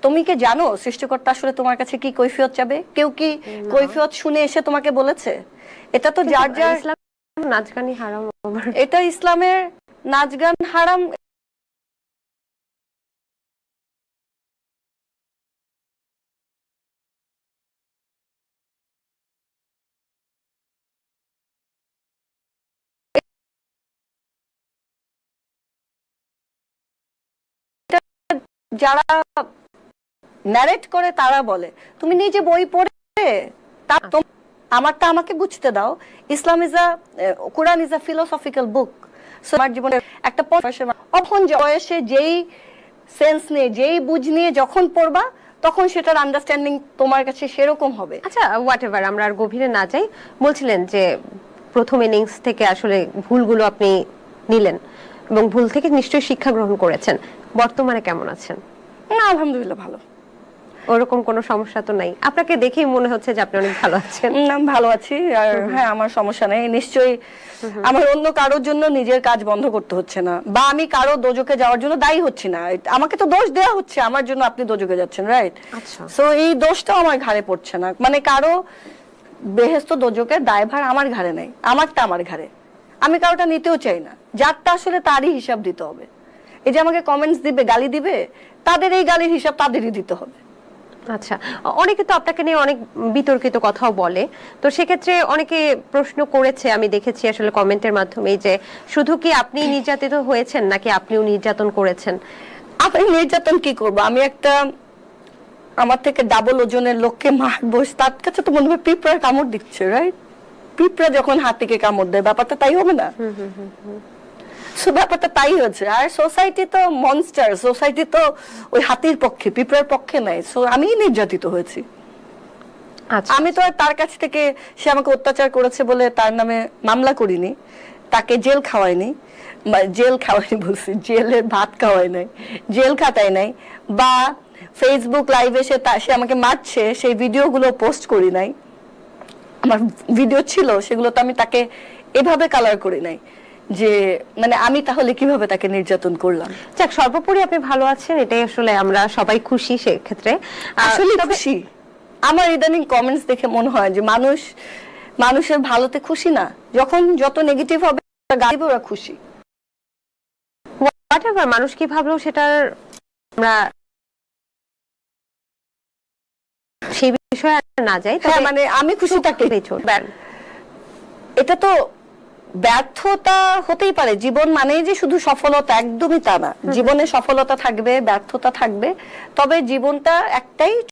তুমি কি জানো সৃষ্টিকর্তা আসলে তোমার কাছে কি কৈফিয়ত চাবে? কেউ কি কৈফিয়ত শুনে এসে তোমাকে বলেছে? এটা তো যার যার। নাচ গানই হারাম। এটা ইসলামের নাচ গান হারাম। যারা ন্যারেট করে তারা বলে, তুমি নিজে বই পড়ে আমারটা আমাকে বুঝতে দাও। Islam is a, Quran is a philosophical book. আমার জীবনের একটা অখন বয়সে যেই সেন্স নিয়ে যেই বুঝ নিয়ে যখন পড়বা তখন সেটার আন্ডারস্ট্যান্ডিং তোমার কাছে সেরকম হবে। আচ্ছা, হোয়াটএভার, আমরা আর গভীরে না যাই। বলছিলেন যে প্রথম ইনিংস থেকে আসলে ভুলগুলো আপনি নিলেন এবং ভুল থেকে নিশ্চয়ই শিক্ষা গ্রহণ করেছেন। বর্তমানে কেমন আছেন? না, আলহামদুলিল্লাহ ভালো। ওরকম কোনো সমস্যা তো নাই? আপনাকে দেখেই মনে হচ্ছে যে আপনি অনেক ভালো আছেন। না, ভালো আছি। আর হ্যাঁ, আমার সমস্যা নেই নিশ্চয়ই। আমার অন্য কারোর জন্য নিজের কাজ বন্ধ করতে হচ্ছে না, বা আমি কারো দোজকে যাওয়ার জন্য দায়ী হচ্ছি না। আমাকে তো দোষ দেওয়া হচ্ছে আমার জন্য আপনি দোজকে যাচ্ছেন, রাইট? আচ্ছা, সো এই দোষটা আমার ঘাড়ে পড়ছে না। মানে কারো বেহেশত দোজকের দায়ভার আমার ঘাড়ে নাই, আমারটা আমার ঘাড়ে। আমি কারোটা নিতেও চাই না। যারটা আসলে তারই হিসাব দিতে হবে। এই যে আমাকে কমেন্টস দিবে, গালি দিবে, তাদের এই গালির হিসাব তাদেরই দিতে হবে। আচ্ছা, অনেকে তো আপনাকে নিয়ে অনেক বিতর্কিত কথাও বলে, তো সেক্ষেত্রে অনেকে প্রশ্ন করেছে, আমি দেখেছি আসলে কমেন্টের মাধ্যমে, যে শুধু কি আপনি নির্যাতিত হয়েছেন নাকি আপনিও নির্যাতন করেছেন? আপনি নির্যাতন কি করবো? আমি একটা আমার থেকে ডাবল ওজনের লোককে মারবো, তার কাছে তো মনে হয় পিঁপড়ার কামড় দিচ্ছে, রাইট? পিঁপড়া যখন হাতিকে কামড় দেয় ব্যাপারটা তাই হবে না? ব্যাপারটা তাই হচ্ছে। আর সোসাইটি তো মনস্টার, সোসাইটি তো ওই হাতির পক্ষে, পিঁপড়ার পক্ষে নাই। সো আমি নির্যাতিত হয়েছি। আমি তো আর তার কাছ থেকে, সে আমাকে অত্যাচার করেছে বলে তার নামে মামলা করিনি, তাকে জেল খাওয়াইনি, জেল খাওয়াইনি বলছি, জেলের ভাত খাওয়াই নাই, জেল খাটাই নাই, বা ফেসবুক লাইভে সে আমাকে মারছে সেই ভিডিওগুলো পোস্ট করি নাই। আমার ভিডিও ছিল, সেগুলো তো আমি তাকে এভাবে কালার করি নাই যে মানে আমি তাহলে কিভাবে তাকে নির্যাতন করলাম। যাক, সর্বোপরি আপনি ভালো আছেন, এটাই আসলে আমরা সবাই খুশি। সেক্ষেত্রে আসলে খুশি। আমার ইদানিং কমেন্টস দেখে মনে হয় যে মানুষের ভালোতে খুশি না, যখন যত নেগেটিভ হবে ওরা খুশি। হোয়াটএভার, মানুষ কি ভাবলো সেটার আমরা সেই বিষয়ে না যাই। হ্যাঁ, মানে আমি খুশি থাকতে। এটা তো ব্যর্থতা হতেই পারে। জীবন মানেই যে শুধু সফলতা, একদমই তা না। জীবনে সফলতা থাকবে, ব্যর্থতা থাকবে, তবে জীবনটা একটাই।